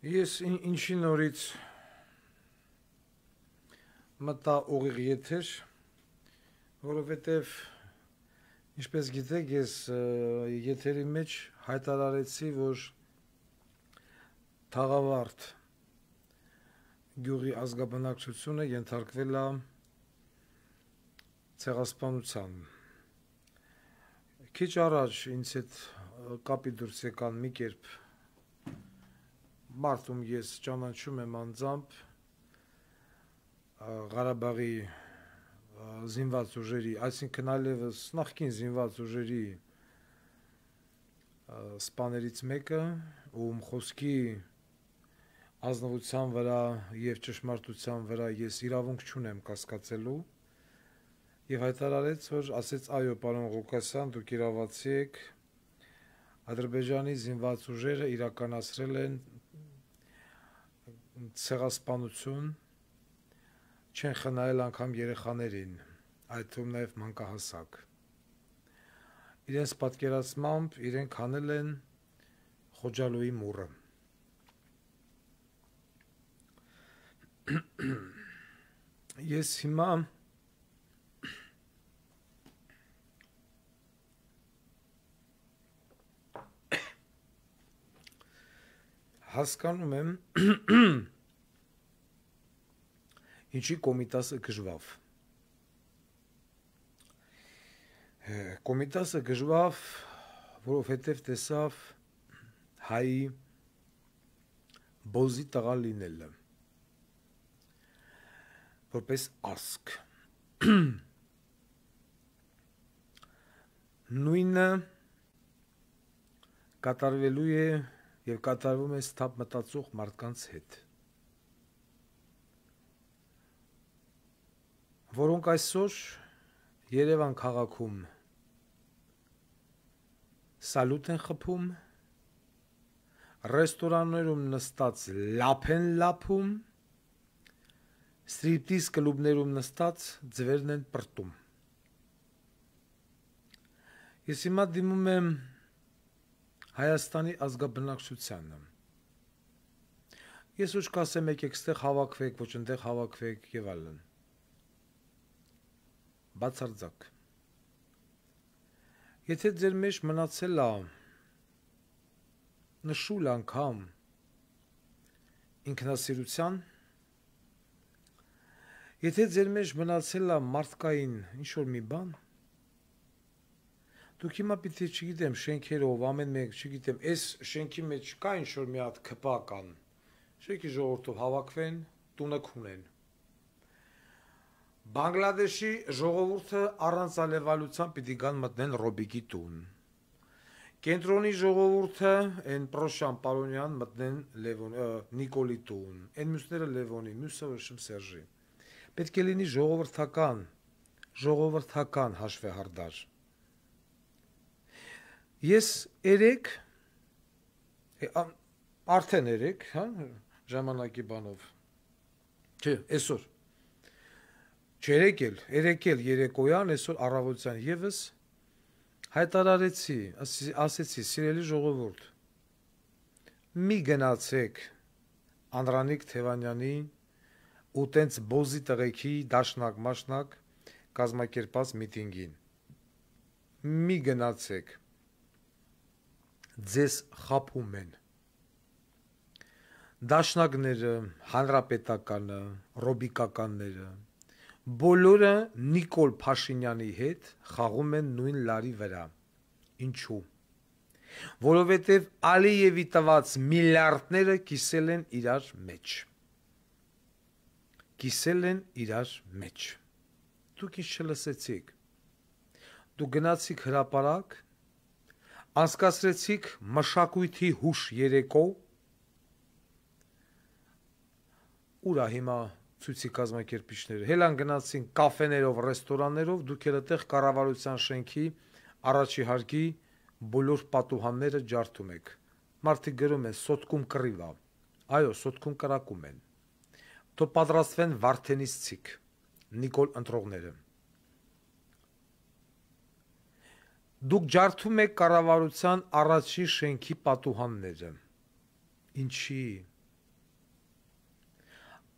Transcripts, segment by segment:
Ես ինչի նորից մտա ուղիղ եթեր, որովհետև ինչպես գիտեք, ես եթերի մեջ հայտարարեցի, որ Թաղավարտ գյուղի ազգաբնակչությունը ենթարկվել է ցեղասպանության։ Քիչ առաջ ինձ հետ կապի դուրս եկան մի կերպ մարդ, ում ես ճանաչում եմ անձամբ, Ղարաբաղի զինված ուժերի, այսինքն այլևս նախկին զինված ուժերի սպաներից մեկը, ում խոսքի ազնվության վրա եւ ճշմարտության վրա ես իրավունք չունեմ կասկածելու, եւ հայտարարեց, որ ասեց այո, պարոն Ղուկասյան, դուք իրավացի եք, Ադրբեջանի զինված ուժերը իրականացրել են ցեղասպանություն, չեն խնայել անգամ երեխաներին, այդ թվում նաեւ մանկահասակ։ Իրենց պատկերացմամբ իրենք հանել են Խոջալույի մուրը։ Ես հիմա հասկանում եմ, ինչի Կոմիտասը գժվավ։ Կոմիտասը գժվավ, որովհետև տեսավ հայի բոզի տղա լինելը, որպես ասկ։ Նույնը կատարվելու է եւ կատարվում է սթափ մտածող մարդկանց հետ, որոնք այսօր Երևան քաղաքում սալուտ են խփում, ռեստորաններում նստած լափ են լափում, ստրիպտիզ կլուբներում նստած ձվերն են պրտում։ Ես հիմա դիմում եմ Հայաստանի ազգաբնակչությանը։ Ես ոչ կասեմ եկեք ստեղ հավաքվեք, ոչ ընդեղ հավաքվեք եւ այլն։ Բացարձակ։ Եթե ձեր մեջ մնացել է նշուլ անգամ ինքնասիրության, եթե ձեր մեջ մնացել է մարդկային ինչ-որ մի բան, դուք հիմա պիտի, չգիտեմ, շենքերով, ամեն մեկ, չգիտեմ, այս շենքի մեջ կա ինչ-որ մի հատ քպական, շենքի ժողովրդով հավաքվեն, տունը քունեն։ Բանգլադեշի ժողովուրդը առանց ալևալության պիտի գան մտնեն Ռոբիկի տուն։ Կենտրոնի ժողովուրդը են Պրոշյան Պարոնյան մտնեն Նիկոլի տուն, են մյուսները Լևոնի, մյուսը որշմ Սերժի։ Պետք է լինի ժողովրդական հաշվեհարդար։ Ես արդեն երեք, ժամանակի բանով, չէ, այսօր, երեկ էլ երեկոյան, այսօր առավոտյան եւս հայտարարեցի, ասեցի, սիրելի ժողովուրդ, մի գնացեք Անդրանիկ Թևանյանի ու տենց բոզի տղեկի դաշնակ կազմակերպած միտինգին, մի գնացեք, ձեզ խաբում են, դաշնակները, հանրապետականը, ռոբիկականները, բոլորը Նիկոլ Փաշինյանի հետ խաղում են նույն լարի վրա, ինչու, որովհետև Ալիևի տված միլիարդները կիսել են իրար մեջ, դուք ինչ չլսեցիք, դուք գնացիք հրապարակ, անցկացրեցիք մշակույթի հուշ երեկո, ուրա հիմա ցույցի կազմակերպիչները, հելան գնացին կաֆեներով, ռեստորաններով, դուք էլ այդտեղ կառավարության շենքի առաջի հարկի բոլոր պատուհանները ջարդում եք։ Մարդիկ գրում են սոտկում կռիվ է, այո, սոտկում կրակում են, թող պատրաստվեն Վարդենից ցիկ, Նիկոլ ընտրողները։ Դուք ջարդում եք կառավարության առաջի շենքի պատուհանները, ինչի,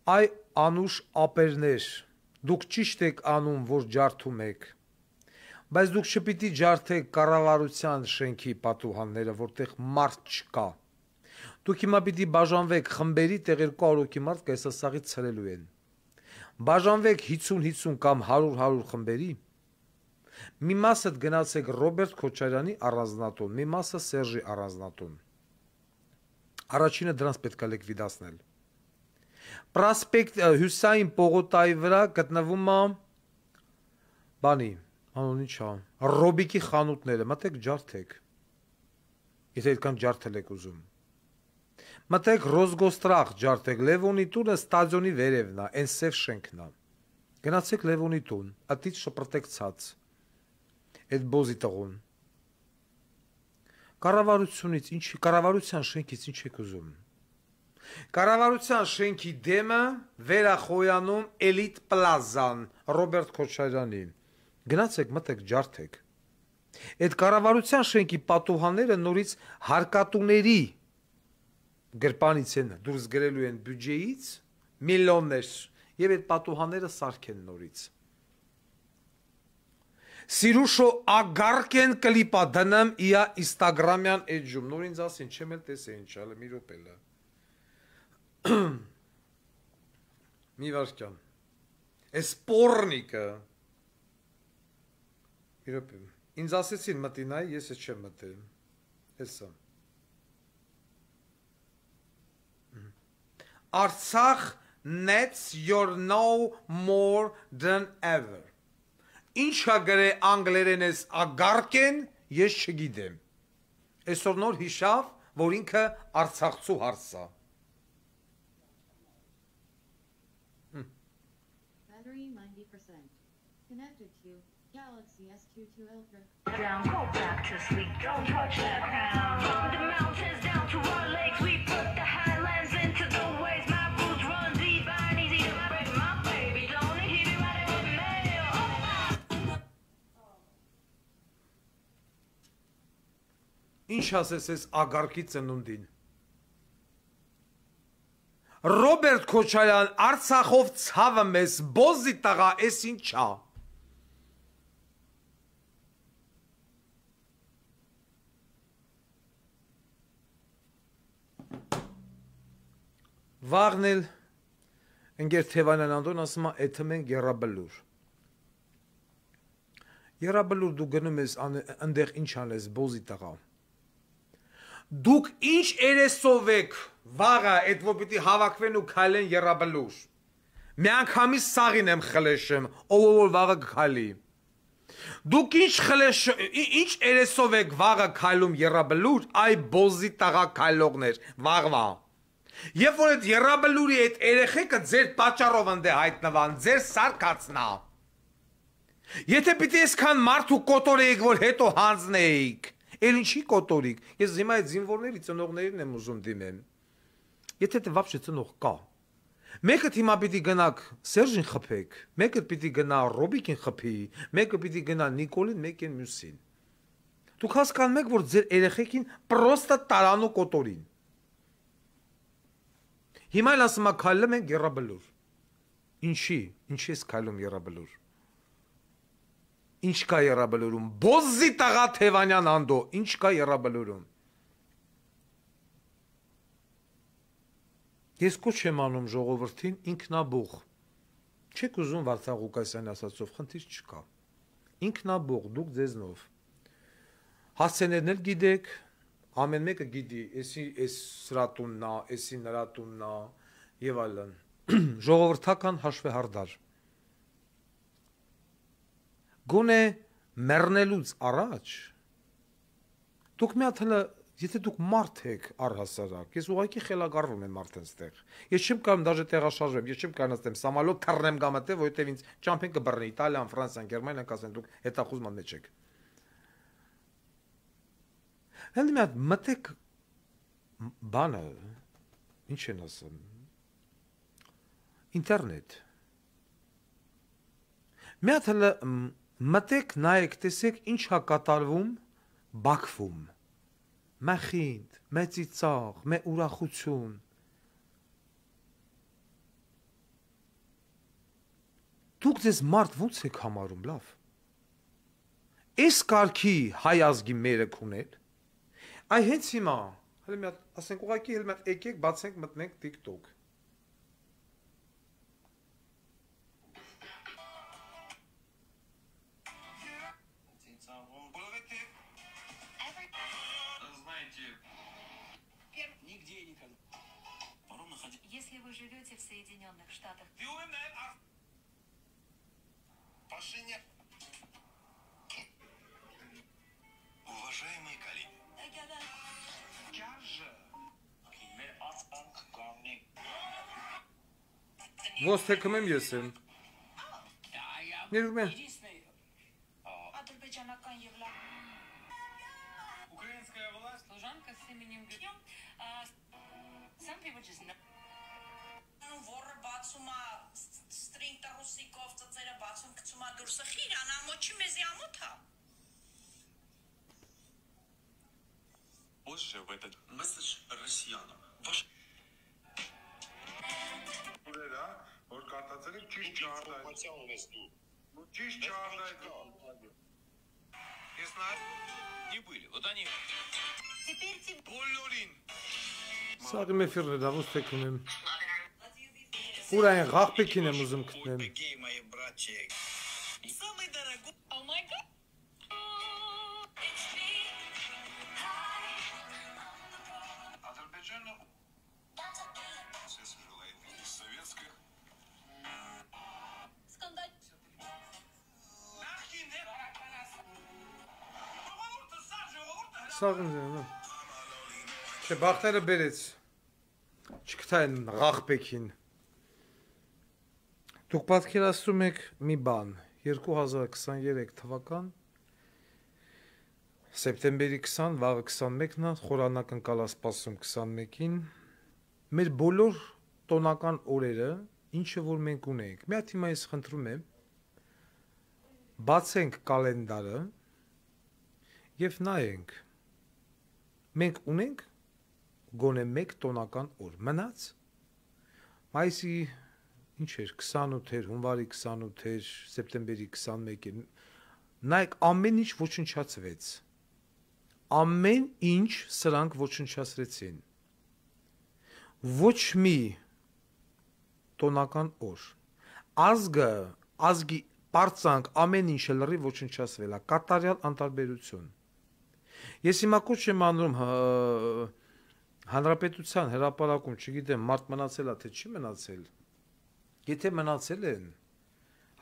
Այ անուշ ապերներ, դուք ճիշտ եք անում, որ ջարդում եք, բայց դուք չպիտի ջարդեք կառավարության շենքի պատուհանները, որտեղ մարդ չկա։ Դուք հիմա պիտի բաժանվեք խմբերի, տեղ 200 հոգի մարդ կեսասաղից ցրելու են։ Բաժանվեք 50-50 կամ 100-100 խմբերի։ Մի մասը գնացեք Ռոբերտ Քոչարյանի առանձնատուն, մի մասը Սերժի առանձնատուն։ Առաջինը դրանց պետք է լիկվիդացնել։ Պրոսպեկտ Հյուսային պողոտայի վրա գտնվում է բանի, անունի չա, Ռոբիկի խանութները, մտեք ջարդեք։ Եթե այդքան ջարդել եք ուզում։ Մտեք Ռոզգոստրախ ջարդեք, Լևոնի տունը ստադիոնի վերևն է, այն սև շենքն է։ Գնացեք Լևոնի տուն, ատից շպրտեք ցած։ Այդ բոզի տղուն։ Կառավարությունից ինչ, կառավարության շենքից ինչ եք ուզում։ Կառավարության շենքի դեմը Վերախոյանում Էլիտ Պլազան, Ռոբերտ Քոչարյանի։ Գնացեք մտեք ջարդեք։ Այդ կառավարության շենքի պատուհանները նորից հարկատուների գրպանից են դուրս գրելու են բյուջեից միլիոններ եւ այդ պատուհանները սարքեն նորից։ Սիրուշո ագարկեն կլիպա դնեմ իա Instagram-յան էջում, նոր ինձ ասին, չեմ էլ տեսե ինչ ալը մի րոպելը։ Մի վարքյան։ Էս պորնիկը։ Մի րոպե։ Ինձ ասեցին մտի նայ, ես էլ չեմ մտել։ Էսա։ Արցախ nets you're no more than ever։ Ինչա գրե անգլերեն ես ագարկեն, ես չգիտեմ։ Այսօր նոր հիշավ, որ ինքը արցախցու հարցա։ Battery 90%. Connected to Galaxy S22 Ultra. Down, go back to sleep, don't touch that ground. From the mountains down to our lakes, we put the highlands into the waves. My roots run deep, I need to break my baby. Don't hit it right with me. Ինչ ասես ես ագարկի ծնունդին։ Ռոբերտ Քոչարյան Արցախով ցավը մեզ բոզի տղա, էս ինչա։ Վաղն էլ ընկեր Թևանյան Անդոն ասում է էթը մենք Եռաբլուր։ Եռաբլուր դու գնում ես այնտեղ ինչ անես բոզի տղա։ Դուք ինչ երեսով եք վաղը այդ որ պիտի հավաքվեն ու քայլեն Եռաբլուր։ Մի անգամից սաղին եմ խլեշեմ, ով որ վաղը քայլի։ Դուք ինչ երեսով եք վաղը քայլում Եռաբլուր, այ բոզի տղա քայլողներ, վաղվա։ Երբ որ այդ Եռաբլուրի այդ երեխեքը ձեր պատճառով ընդ հայտնվան, ձեր սարկածնա։ Եթե պիտի այսքան մարդ ու կոտորեիք, որ հետո հանձնեիք, էլ ինչի կոտորիկ, ես հիմա այդ զինվորների ծնողներին եմ ուզում դիմեմ։ Եթե դե վաբշե ծնող կա։ Մեկը հիմա պիտի գնաք Սերժին խփեք, մեկը պիտի գնա Ռոբիկին խփի, մեկը պիտի գնա Նիկոլին, մեկին մյուսին։ Դուք հասկանում եք, որ ձեր երեխեքին պրոստը տարան ու կոտորին։ Հիմա էլ ասում ա քայլում ենք Եռաբլուր։ Ինչի ես քայլում Եռաբլուր։ Ինչ կա Եռաբլուրում։ Բոզի տղա Թևանյան Անդո, ինչ կա Եռաբլուրում։ Ես կոչ եմ անում ժողովրդին ինքնաբուխ։ Չեք ուզում Վարդան Ղուկասյանի ասածով, խնդիր չկա։ Ինքնաբուխ, դուք ձեզնով։ Հասցեներն էլ գիտեք, ամեն մեկը գիտի, էս սրա տունն է, էսի նրա տունն է եւ այլն։ Ժողովրդական հաշվեհարդար։ Գոնե մեռնելուց առաջ դուք մի հատ հələ եթե դուք մարդ եք առհասարակ, ես ուղղակի խելագարվում եմ մարդն ստեղ։ Ես չեմ կարող դաժե տեղաշարժեմ, ես չեմ կարող նստեմ սամալոտ թռնեմ գամատե, որովհետև ինձ ճամփեն կբռնի Իտալիան, Ֆրանսիան, Գերմանիան, կասեն դուք հետախուզման մեջ եք։ Հենց մի հատ մտեք բանը, ինչ են ասում, ինտերնետ։ Մի հատ հələ մտեք, նայեք, տեսեք ինչա կատարվում Բաքվում։ Մախինդ, մեծի ծաղ, մե ուրախություն։ Դուք ձեզ մարդ ո՞նց եք համարում, լավ։ Այս կարգի հայ ազգի մերը կունել։ Այ հենց հիմա, հələ մի հատ, ասենք ուղղակի հələ մի հատ եկեք, բացենք, մտնենք TikTok։ Если вы живете в Соединенных Штатах, Уважаемые коллеги, Ոնց թե կմեմ ես եմ։ Ներում եմ։ Азербайджанական եւ լավ украинская власть служанка с именем Грим. Some people just know. Որը բացում է ստրինգ ռուսիկով ծծերը բացում գցում է դուրսը խիրան ամոչի մեզի ամոթա позже в этот месседж россиянам. Ваш Ուրա, որ կարտացել եք ճիշտ չարտայ։ Ճիշտ չարտայ։ Ես նա не были. Вот они Теперь тебе բոլորին Սա մի ֆիրներ ոնց թե կմեմ։ Ուր այն ղախպեքին եմ ուզում գտնեմ։ дорогие мои братья. Самый дорогой Oh my god. Ադրբեջանը желает из советских Скандал. Սա ինձ է։ Չէ, բախտերը բերեց։ Չգտա այն ղախպեքին։ Դուք պատկերացնում եք մի բան 2023 թվական սեպտեմբերի 20, վաղը 21-ն է, խորանակ ընկալա սպասում 21-ին։ Մեր բոլոր տոնական օրերը, ինչը որ մենք ունենք։ Մի հատ հիմա ես խնդրում եմ, բացենք կալենդարը եւ նայենք։ Մենք ունենք գոնե մեկ տոնական օր։ Մնաց մայիսի ինչ էր 28-էր, հունվարի 28-էր, սեպտեմբերի 21-ին։ Նայեք, ամեն ինչ ոչնչացվեց։ Ամեն ինչ սրանք ոչնչացրեցին։ Ոչ մի տոնական օր։ Ազգի բարձանք ամեն ինչը լրի ոչնչացվել է, կատարյալ անտարբերություն։ Ես հիմա կոչ եմ անում հանրապետության հրապարակում, չգիտեմ, մարդ մնացել է թե չի մնացել։ Եթե մնացել են,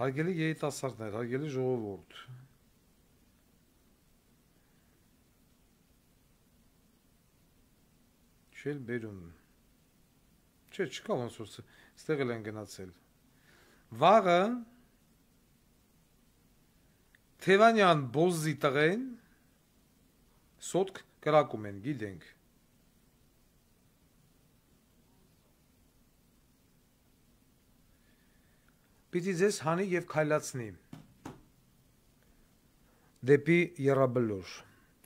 հարգելի երիտասարդներ, հարգելի ժողովուրդ, չել բերում։ Չէ, չկա ոնց որ ստեղ էլ են գնացել։ Վաղը Թևանյան Բոզի տղեն սոտք կրակում են, գիտենք։ Պիտի ձեզ հանի և քայլացնի դեպի Եռաբլոր։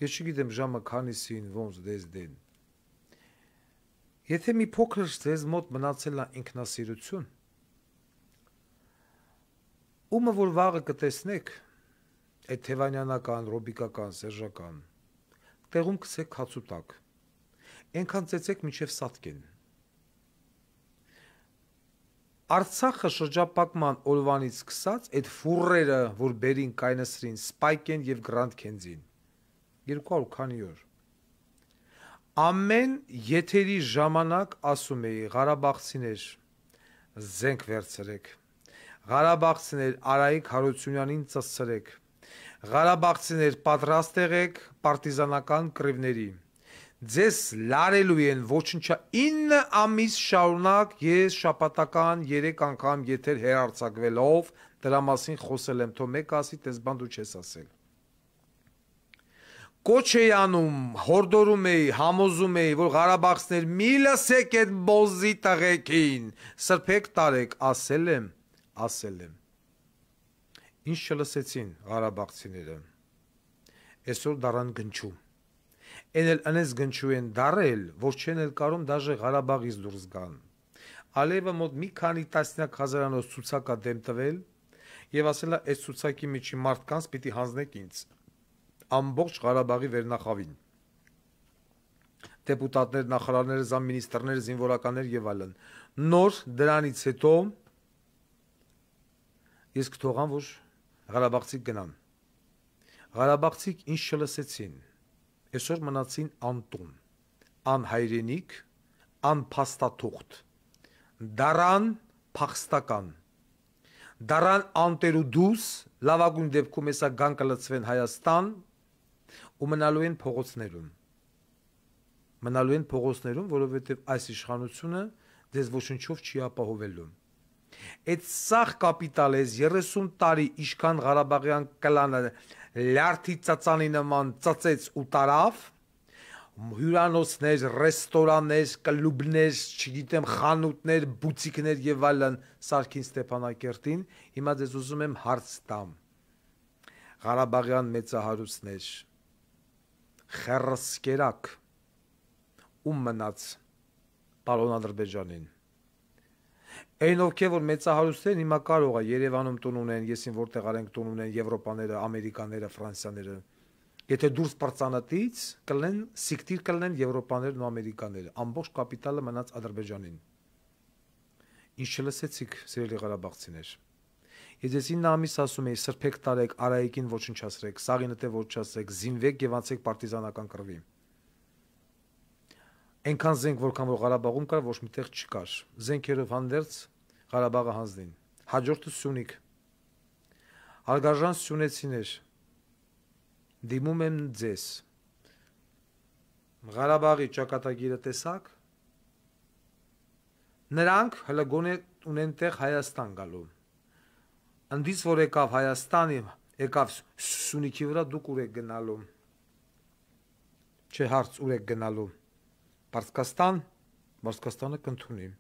Ես չգիտեմ ժամը քանիսին ոնց դες դեն։ Եթե մի փոքր ձեզ մոտ մնացել է ինքնասիրություն, ումը որ վաղը կտեսնեք, այդ թևանյանական, ռոբիկական, սերժական, տեղում կսեք քացուտակ, ենքան ծեցեք մինչև սատկեն։ Արցախը շրջապակման օրվանից սկսած այդ ֆուրերը, որ բերին կայնսրին, սպայկեն և գրանդ կենձին, 200 քանի օր։ Ամեն եթերի ժամանակ ասում էի Ղարաբաղցիներ զենք վերցրեք, Ղարաբաղցիներ Արայիկ Հարությունյանին ծծրեք, Ղարաբաղցիներ պատրաստ եղեք պարտիզանական կռիվների։ Ձեզ լարելու են ոչնչա 9 ամիս շարունակ ես շաբաթական 3 անգամ եթեր հեռարձակվելով դրա մասին խոսել եմ, թող մեկ ասի, տես բան դու չես ասել։ Կոչ էի անում, հորդորում էի, համոզում էի, որ Ղարաբաղցիներ մի լսեք այդ բոզի տղեկին, սրբեք տարեք, ասել եմ։ Ինչ չլսեցին Ղարաբաղցիները։ Այսօր դարան գնչու։ Են էլ անես գնչու են դարել, որ չեն էլ կարում դաժե Ղարաբաղից դուրս գան։ Ալիևը մոտ մի քանի տասնյակ հազարանոց ցուցակա դեմ տվել, եւ ասել է այս ցուցակի միջի մարդկանց պիտի հանձնեք ինձ ամբողջ Ղարաբաղի վերնախավին դեպուտատներ, նախարարներ, զամմինիստրներ, զինվորականներ եւ այլն նոր դրանից հետո ես կթողամ որ Ղարաբաղցիք գնան Ղարաբաղցիք ինչ չլսեցին այսօր մնացին անտուն անհայրենիք անփաստաթուղթ դարան փախստական դարան անտերուդուս լավագույն դեպքում հեսա գան կլցվեն Հայաստան ու մնալու են փողոցներում որովհետև այս իշխանությունը դες ոչնչով չի ապահովելու այդ սաղ կապիտալ ես 30 տարի իշքան Ղարաբաղյան կլանը լյարդի ծածանի նման ծծեց ու տարավ հյուրանոցներ, ռեստորաններ, կլուբներ, չգիտեմ, խանութներ, բուտիկներ եւ այլն Սարգին Ստեփանակերտին, հիմա դες ուզում եմ հարց տամ։ Ղարաբաղյան մեծահարուստներ, խերսկերակ, ում մնաց պարոն Ադրբեջանին։ Այն ովքեր որ մեծահարուստներ հիմա կարող է Երևանում տուն ունեն, ես ին որտեղ արենք տուն ունեն Եվրոպաները, Ամերիկաները, Ֆրանսիաները Եթե դուրս պրծանատից կլեն սիկտիր կլեն Եվրոպաներն ու Ամերիկաները, ամբողջ կապիտալը մնաց Ադրբեջանին։ Ինչ չլսեցիք, սիրելի ղարաբաղցիներ։ Ես 9 ամիս ասում էի սրբեք տարեք, Արայիկին ոչնչացրեք, Սաղինը թե ոչնչացրեք, զինվեք եւ անցեք պարտիզանական կռվի։ Այնքան զենք որքան որ Ղարաբաղում կար, ոչ միտեղ չկար։ Զենքերով հանդերձ Ղարաբաղը հանձնին։ Հաջորդը Սյունիք։ Հարգարժան սյունեցիներ Դիմում եմ ձեզ Ղարաբաղի ճակատագիրը տեսակ նրանք հլգոն ունեն տեղ Հայաստան գալու ընդից որ եկավ Հայաստանի եկավ Սյունիքի վրա դուք ուր եք գնալու չէ հարց ուր եք գնալու Պարսկաստանը կընդունի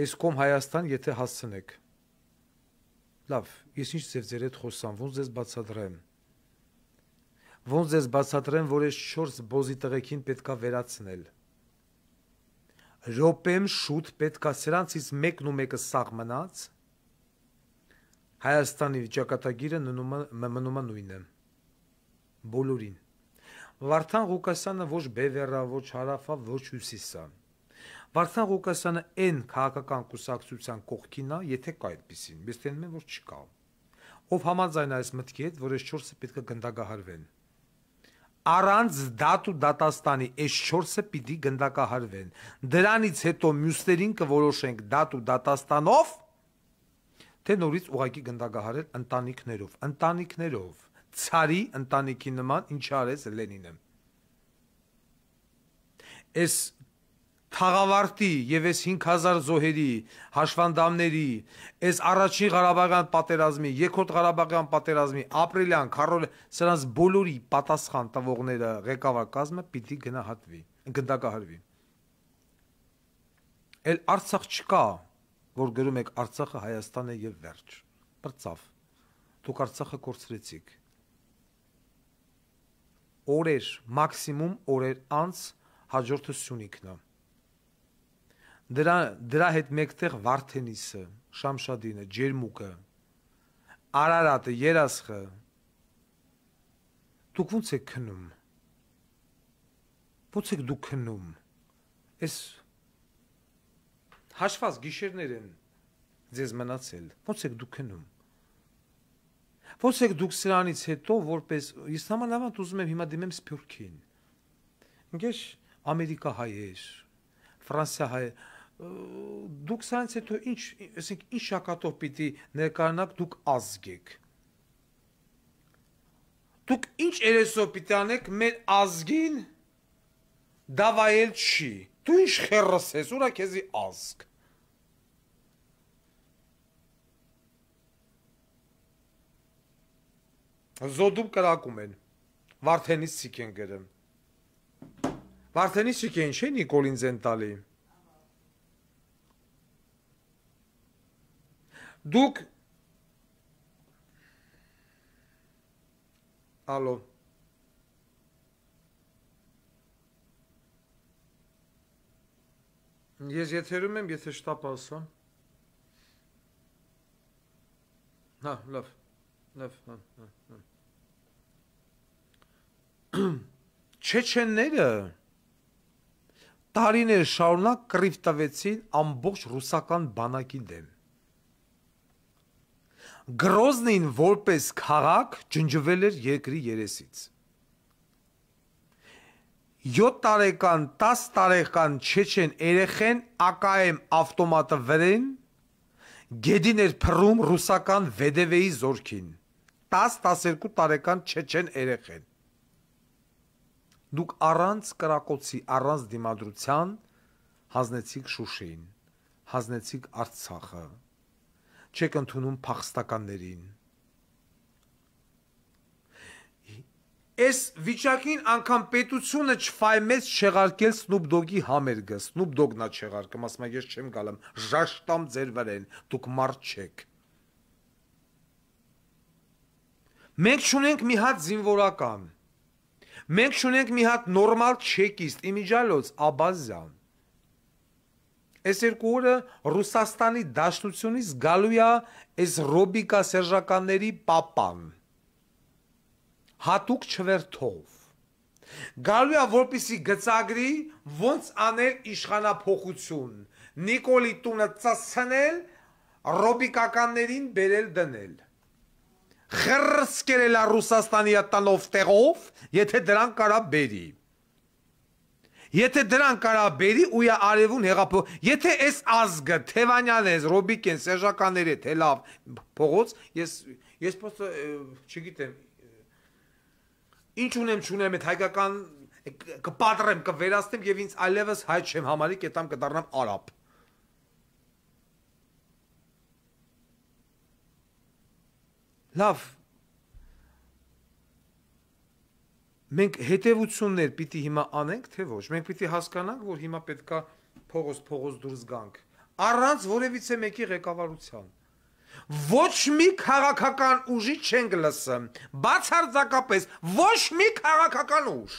այս կողմ Հայաստան եթե հասցնեք լավ ես ինչ ձեր հետ խոսամ ոնց ձեզ բացատրեմ Ոնց ձեզ բացատրեմ, որ այս 4 բոզի տղեկին պետքա վերացնել։ Ռոպեմ շուտ պետքա սրանցից մեկն ու մեկը սաղ մնաց։ Հայաստանի ճակատագիրը մնում է նույնը։ Բոլորին։ Վարդան Ղուկասյանը ոչ բևեռա, ոչ հարավա, ոչ հյուսիսա։ Վարդան Ղուկասյանը այն քաղաքական կուսակցության կողքին է, եթե կա այդպեսին։ Ես տենում եմ, որ չկա։ Ով համաձայն է այս մտքի հետ, որ այս 4-ը պետք է գնդակահարվեն։ Առանց դատ ու դատաստանի այս 4-ը պիտի գնդակահարվեն։ Դրանից հետո մյուսներին կորոշենք դատ ու դատաստանով, թե նորից ուղակի գնդակահարել ընտանիքներով։ Ցարի ընտանիքի նման ինչ արեց Լենինը։ Այս թաղավարտի եւ այս 5000 զոհերի, հաշվանդամների, այս առաջին Ղարաբաղյան պատերազմի, երկրորդ Ղարաբաղյան պատերազմի, ապրիլյան, քարոլ, սրանց բոլորի պատասխան տվողները ղեկավար կազմը պիտի գնդակահարվի։ Էլ Արցախ չկա, որ գրում եք Արցախը Հայաստան է եւ վերջ։ Պրծավ։ Դուք Արցախը կորցրեցիք։ Օրեր, մաքսիմում օրեր անց հաջորդը Սյունիքն է։ Դրա հետ մեկտեղ Վարդենիսը, Շամշադինը, Ջերմուկը, Արարատը, Երասխը։ Դուք ո՞նց եք քնում։ Ո՞նց եք դուք քնում։ Այս հաշված գիշերներ են ձեզ մնացել։ Ո՞նց եք դուք քնում։ Ո՞նց եք դուք սրանից հետո որպես ես նամանավանդ ուզում եմ հիմա դիմեմ Սփյուռքին։ Ինքեշ Ամերիկա հայեր, Ֆրանսիա հայ դուք սրանից հետո ինչ, ասենք ինչ շակատով պիտի ներկայանաք դուք ազգ եք։ Դուք ինչ երեսով պիտի անեք մեր ազգին դավայել չի։ Դու ինչ խերս ես, ուրա քեզի ազգ։ Զոդում կրակում են, Վարդենից ցիկ են գրում։ Վարդենից ցիկ են, չէ Նիկոլին ձեն տալի։ Դուք Ալո Ես եթերում եմ, եթե շտապ ասամ Հա, լավ։ Չեչենները տարիներ շարունակ կռիվ տվեցին ամբողջ ռուսական բանակի դեմ։ Գրոզնին որպես քաղաք ջնջվել էր երկրի երեսից։ 7 տարեկան, 10 տարեկան չեչեն երեխեն ԱԿՄ ավտոմատը վրեն գեդին էր փռում ռուսական VDV-ի զորքին։ 10-12 տարեկան չեչեն երեխեն։ Դուք առանց կրակոցի, առանց դիմադրության հանձնեցիք Շուշին, հանձնեցիք Արցախը, չեք ընդունում փախստականներին։ Այս վիճակին անգամ պետությունը չֆայմեց չեղարկել Snoop Dogg-ի համերգը, Snoop Dogg-ն է չեղարկում, ասում ես չեմ գալամ, ժաշտամ ձեր վրեն, դուք մարդ չեք։ Մենք չունենք մի հատ զինվորական, մենք չունենք մի հատ նորմալ չեկիստ, իմիջալոց, Աբազյան։ Այս երկու օրը Ռուսաստանի Դաշնությունից գալու է այս ռոբիկա սերժականների պապան, հատուկ չվերթով։ Գալու է որպեսի գծագրի ոնց անել իշխանափոխություն, Նիկոլի տունը ծածցնել, ռոբիկականներին բերել դնել։ Խրսկերել է Ռուսաստանի տանով տեղով, եթե դրան կարա բերի։ Եթե դրան կարա բերի ու է արևուն հեղափոխ, եթե այս ազգը Թևանյան ես, Ռոբիկեն, Սերժականներ է, թե լավ փողոց, ես պոստը չգիտեմ, ինչ ունեմ չունեմ այդ հայկական կպատրեմ, կվերացնեմ և ինձ այլևս հայ չեմ համարի, կետամ կդառնամ արաբ։ Լավ, մենք հետևություններ պիտի հիմա անենք, թե ոչ, մենք պիտի հասկանանք, որ հիմա պետքա փողոց դուրս գանք, առանց որևիցե մեկի ղեկավարության։ Ոչ մի քաղաքական ուժի չենք լսում, բացարձակապես ոչ մի քաղաքական ուժ։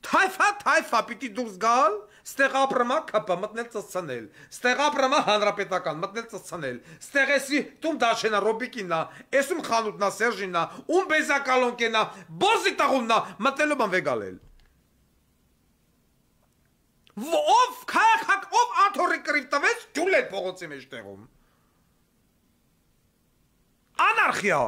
Թայֆա պիտի դուրս գալ, ստեղ ապրմա ԿՊ մտնել ծծցնել, ստեղ ապրմա հանրապետական մտնել ծծցնել, ստեղ էսի տում դաշենա Ռոբիկիննա, էսում խանութնա Սերժիննա, ում բեզակալոնկենա, բոզի տաղումնա, մտնելու բան վեգալել։ Ով աթորի կրիվ տվեց, ջուլ էլ փողոցի մեջ տեղում։ Անարխիա։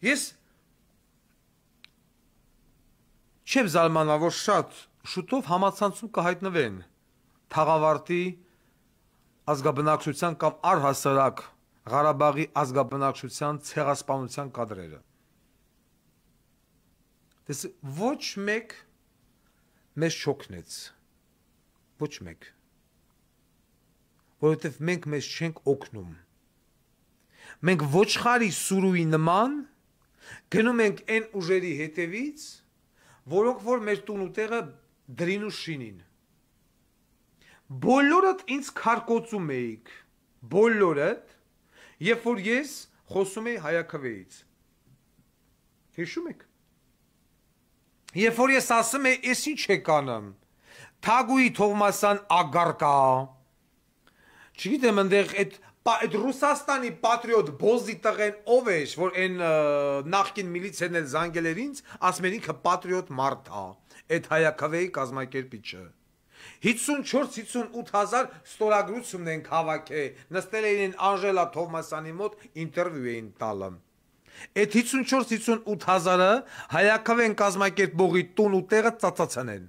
Ես չեմ զարմանա, որ շատ շուտով համացանցում կհայտնվեն Թաղավարտի ազգաբնակչության կամ առհասարակ Ղարաբաղի ազգաբնակչության ցեղասպանության կադրերը։ Ոչ մեկ մեզ չօգնեց, ոչ մեկ, որովհետև մենք մեզ չենք օգնում։ Մենք ոչխարի սուրուի նման գնում ենք այն ուժերի հետևից, որոնք որ մեր տուն ու տեղը դրին ու շինին։ Բոլորդ ինձ քարկոծում էիք, բոլորդ, երբ որ ես խոսում էի Հայաքվեից։ Հիշում եք։ Երբ որ ես ասում էի, ես ինչ եք անում, Թագուի Թովմասյան ագարկա, չգիտեմ ընդեղ այդ Ռուսաստանի պատրիոտ բոզի տղեն ով էր, որ այն նախկին միլիցիան էլ զանգել էր ինձ, ասում էր ինքը պատրիոտ մարդ է, այդ Հայաքվեի կազմակերպիչը։ 54-58 հազար ստորագրություն ենք հավաքել, նստել էին Անժելա Թովմասյանի մոտ ինտերվյու էին տալը։ Այդ 54-58 հազարը Հայաքվեն կազմակերպողի տուն ու տեղը ծածացան են։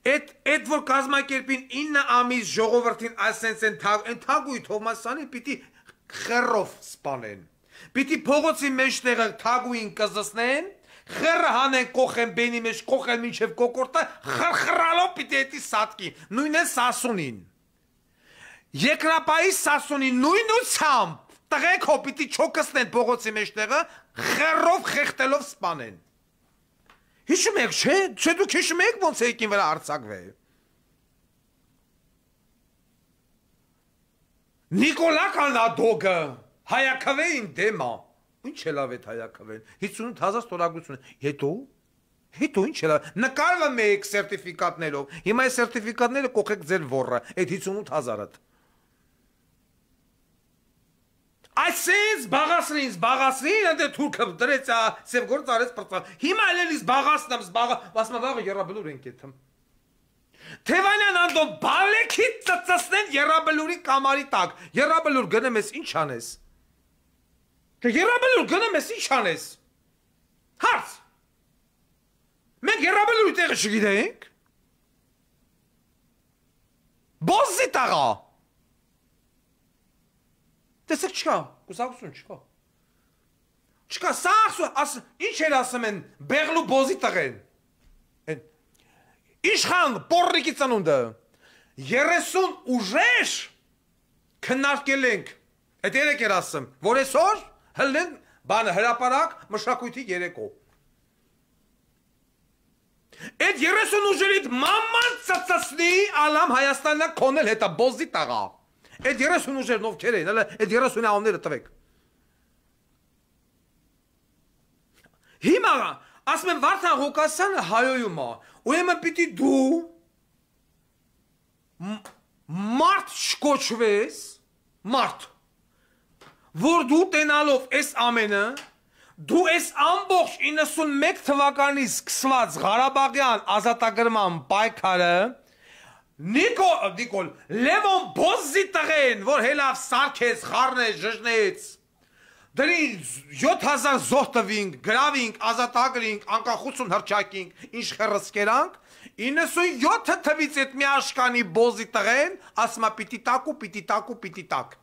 Այդ որ կազմակերպին 9 ամիս ժողովրդին ասենց են Թագուի Թովմասյանի պիտի խեռով սպանեն։ Պիտի փողոցի մեջտեղը Թագուին կզսնեն, խեռը հանեն կողեն բենի մեջ, կողեն մինչև կոկորտը, խրխրալով պիտի էտի սատկի, նույն է Սասունին։ Երկրապայի Սասունին նույն ուցամբ տղեկ հո պիտի չոկսնեն փողոցի մեջտեղը, խեռով խեղտելով սպանեն։ Հիշում եք, չէ դուք հիշում եք ոնց եկին վրա արձակվել։ Նիկոլա Կանադոգը Հայաքվեին դեմա։ Ինչ է լավ այդ Հայաքվեն, 58 հազար ստորագրություն, հետո Հետո ինչ է, նկարվում եք սերտիֆիկատներով, հիմա այս սերտիֆիկատները կողեք ձեր ոռը, այդ 58,000-ը։ Այսպես բաղասրին, ընդ թուրքը դրեց, սևգործ արեց պրծավ։ Հիմա ելիս բաղասնամ, ասում վաղը երաբլուր ենք եթեմ։ Թևանյան անդոն բալեքի ծծասնեն երաբլուրի կամարի տակ։ Երաբլուր գնեմ ես ինչ անես։ Երաբլուր գնեմ ես ինչ անես։ Հարց։ Մենք երաբլուրի տեղը չգիտենք։ Բոզի տաղա։ Տեսեք չկա, կուսակցություն չկա։ Չկա, սաղ, ինչ էր ասում են, բեղլու բոզի տղեն։ Իշխան, պորրիկի ծնունդը, 30 ուժեր քննարկել ենք, այդ երեք էր ասում, որ այսօր հլնեն բանը հրապարակ մշակույթի երեկո։ Այդ 30 ուժերիդ մաման ծծասնի ալամ Հայաստաննա կոնել հետա բոզի տաղա։ Այդ 30 ուժերն ովքեր են, այդ 30 անունները տվեք։ Հիմա, ասում եմ Վարդան Ղուկասյանը հայոյում է, ուրեմն պիտի դու մարդ չկոչվես, մարդ, որ դու տենալով այս ամենը, դու այս ամբողջ 91 թվականից սկսված Ղարաբաղյան ազատագրման պայքարը Նիկոլ, Լևոն Բոզի տղեն, որ հելավ սարքեց, խառնեց, ժժնեց, դրին 7000 զոհ տվինք, գրավինք, ազատագրինք, անկախություն հռչակինք, ինչ խերս կերանք, 97 թվից այդ մի աշկանի Բոզի տղեն, ասմա պիտի տակ։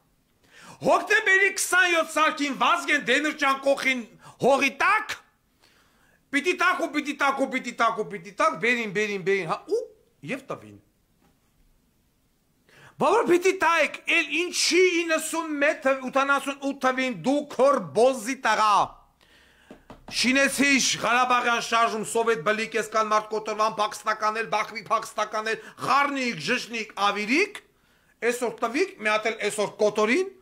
Հոկտեմբերի 27 սարքին Վազգեն Դենրճան կողին հողի տակ, պիտի տակ, բերին, հա, ու, և տվին։ Բավոր պիտի տայք, էլ ինչի 88 թվին դու քոր Բոզի տղա, շինեցիչ Ղարաբաղյան շարժում սովետ բլիկ եսկան մարդ կոտորվան պաքստականել, բախվիկ պաքստականել, խարնիկ, ժշնիկ, ավիրիկ, այսօր տվիկ, մի հատ էլ այսօր կոտորին,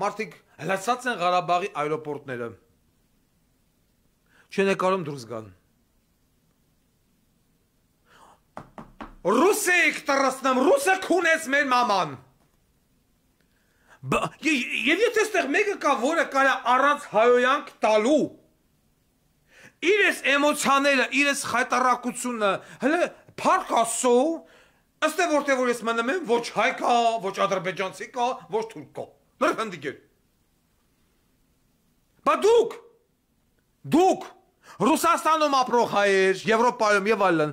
մարդիկ հլացած են Ղարաբաղի այրոպորտները, չեն եկարում դուրս գան։ Ռուսեիք տրասնամ, ռուսը կունեց մեր մաման։ Եվ եթե ստեղ մեկը կա, որը կարա առանց հայոյանք տալու, իրես էմոցիաները, իրես խայտարակությունը, հլը փառք Աստծո, ըստ է որտեղ որ ես մնում եմ, ոչ հայ կա, ոչ ադրբեջանցի կա, ոչ թուրք կա։ Լրիվ Բա դուք Ռուսաստանում ապրող հայեր, Եվրոպայում եւ այլն,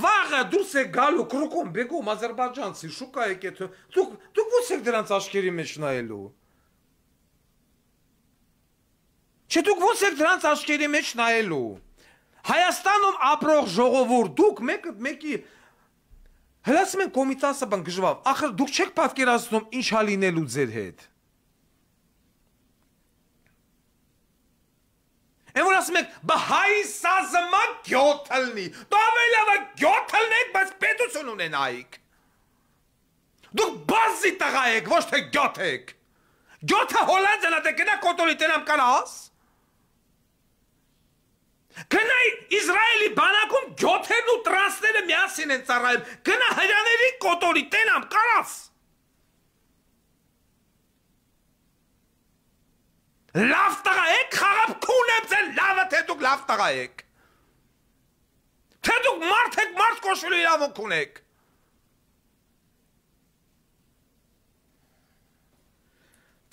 վաղը դուրս է գալու կրուկում, բեկում Ադրբեջանցի, շուկա եկեք, դուք ո՞ց եք դրանց աչքերի մեջ նայելու։ Չէ դուք ո՞ց եք դրանց աչքերի մեջ նայելու։ Հայաստանում ապրող ժողովուրդ, դուք մեկի հլասում են կոմիտասը բան գժվավ, ախր դուք չեք պատկերացնում ինչ ա լինելու ձեր հետ։ Եմ որ ասում եք, բա հայ սազմա գյոթլնի, դու ավելավը գյոթլնեք, բայց պետություն ունենայիք։ Դուք բազի տղա եք, ոչ թե գյոթ եք։ Գյոթը հոլանդյանա դե կնա կոտորի տենամ կարաս։ Կնա Իսրայելի բանակում գյոթերն ու տրանսները միասին են ծառայում, կնա հրյաների կոտորի տենամ կարաս։ Լավ տղա եք, խաղապ կունեմ ձեր լավը, թե դուք լավ տղա եք։ Թե դուք մարդ եք, մարդ կոշվելու իրավունք ունեք։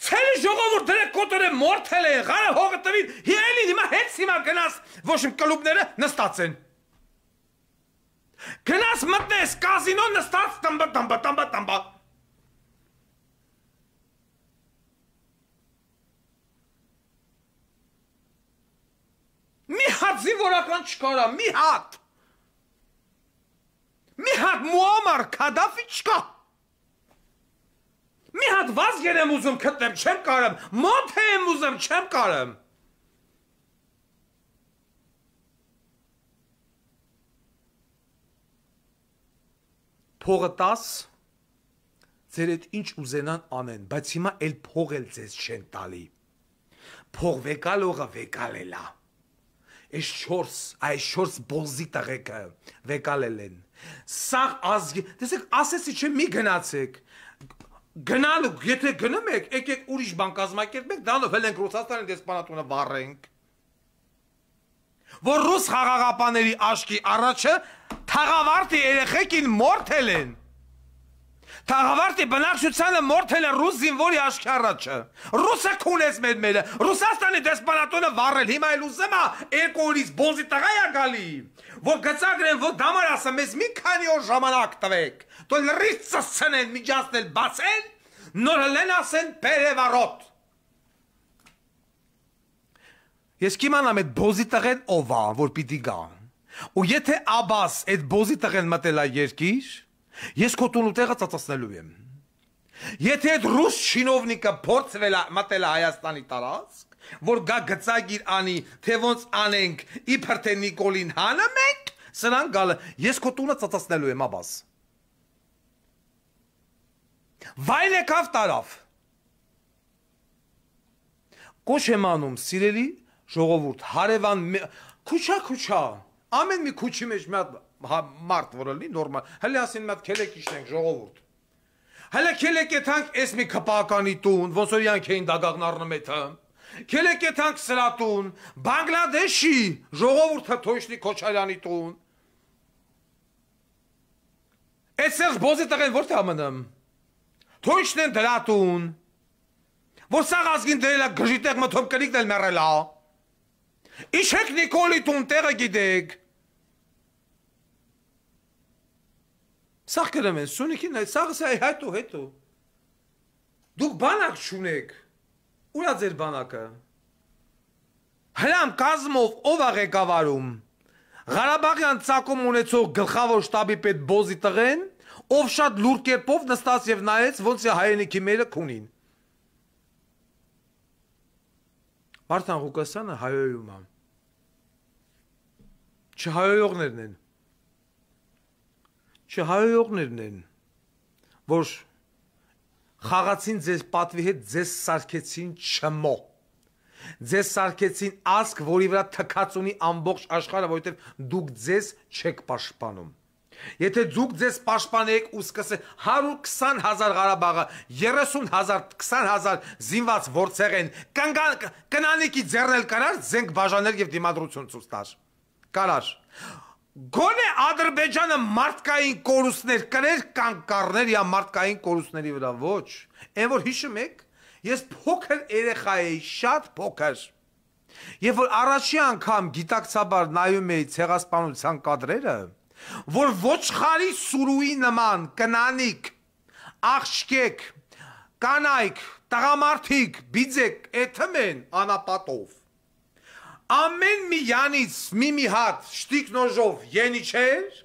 Ցելի ժողովուրդ դրեք կոտորը մորթել են, ғարը հողը տվին, հիելի հիմա հետ հիմա գնաս, ոչ իմ կլուբները նստած են։ Գնաս մտնես կազինո նստած տմբա։ Մի հատ զինվորական չկարա, մի հատ Մուամար Քադաֆի չկա, մի հատ Վազգեն եմ ուզում գտնեմ, չեմ կարեմ, Մոնթե եմ ուզում, չեմ կարեմ։ Փողը տաս, ձեր այդ ինչ ուզենան անեն, բայց հիմա էլ փող էլ ձեզ չեն տալի, փող վեկալ օղը վեկալ էլա։ Այս 4 բոզի տղեկը վեկալել են։ Սաղ ազգի, տեսեք, ասեցի չէ մի գնացեք։ Գնալու, եթե գնում եք, եկեք ուրիշ բան կազմակերպեք, դանով հել ենք Ռուսաստանի դեսպանատունը վառենք։ Որ ռուս խաղաղապաների աշկի առաջը թաղավարտի երեխեքին մորթել են։ Թաղավարտի բնակչությանը մորթել են ռուս զինվորի աշկի առաջը։ Ռուսը քունեց մերը, Ռուսաստանի դեսպանատունը վառել, հիմա էլ ուզեմ երկու օրից բոզի տղա ա գալի, որ գծագրեն, որ դամար ասա մեզ մի քանի օր ժամանակ տվեք, թող լրիվ ծսցնեն, միջացնել բացեն, նոր հլեն ասեն պերևարոտ։ Ես կիմանամ այդ բոզի տղեն ով ա, որ պիտի գա, ու եթե Աբաս այդ բոզի տղեն մտել ա երկիր, ես քո տունու տեղը ծածացնելու եմ։ Եթե այդ ռուս չինովնիկը փորձվել է մտել Հայաստանի տարածք, որ գա գծագիր անի, թե ոնց անենք, իբր թե Նիկոլին հանում ենք, սրան գալը, ես քո տունը ծածացնելու եմ Աբաս։ Վայլ եկավ տարավ։ Կոչ եմ անում, սիրելի ժողովուրդ, հարևան, քուչա, ամեն մի քուչի մեջ մի հատ մարդ որ լինի նորմալ, հələ ասին մի հատ քելեք իշնենք ժողովուրդ։ Հələ քելեք եթանք էս մի քպականի տուն, ոնց որ յանք էին դագաղն առնում էթը։ Քելեք եթանք սրա տուն, Բանգլադեշի ժողովուրդը Թոշնի Քոչարյանի տուն։ Էս սերժ բոզի տղեն որտե ամնեմ։ Թոշնն են դրա տուն։ Որ սաղ ազգին դրել է գժիտեղ մթոմ կրիկն էլ մեռել է։ Իշեք Նիկոլի տուն տեղը գիտեք։ Սաղ կրեմ են, սունիքին այդ սաղը սա հետո։ Դուք բանակ չունեք, ուրա ձեր բանակը։ Հրամ կազմով ով ա ղեկավարում, Ղարաբաղյան ծակում ունեցող գլխավոր շտաբի պետ բոզի տղեն, ով շատ լուր կերպով նստած և նայեց, ոնց է հայենիքի մերը քունին։ Վարդան Ղուկասյանը հայոյում է։ Չհայոյողներն են, որ խաղացին ձեզ պատվի հետ, ձեզ սարքեցին չմո, ձեզ սարքեցին ասկ, որի վրա թքած ունի ամբողջ աշխարհը, որովհետև դուք ձեզ չեք պաշտպանում։ Եթե դուք ձեզ պաշտպանեք ու սկսեք 120,000 Ղարաբաղը, 30,000, 20,000 զինված որցեղ են, կնանիքի ձեռնել կարար, զենք բաժանել և դիմադրություն ցույց տար։ Կարար։ Գոնե Ադրբեջանը մարդկային կորուստներ կրեր կամ կառներ յա մարդկային կորուստների վրա ոչ։ Այն որ հիշում եք, ես փոքր երեխա էի, շատ փոքր։ Երբ որ առաջի անգամ գիտակցաբար նայում էի ցեղասպանության կադրերը, որ ոչխարի սուրուի նման կնանիկ, աղջկեք, կանայք, տղամարդիկ, բիձեք, էթում են անապատով։ Ամեն մի յանից մի հատ շտիկ նոժով ենիչեր,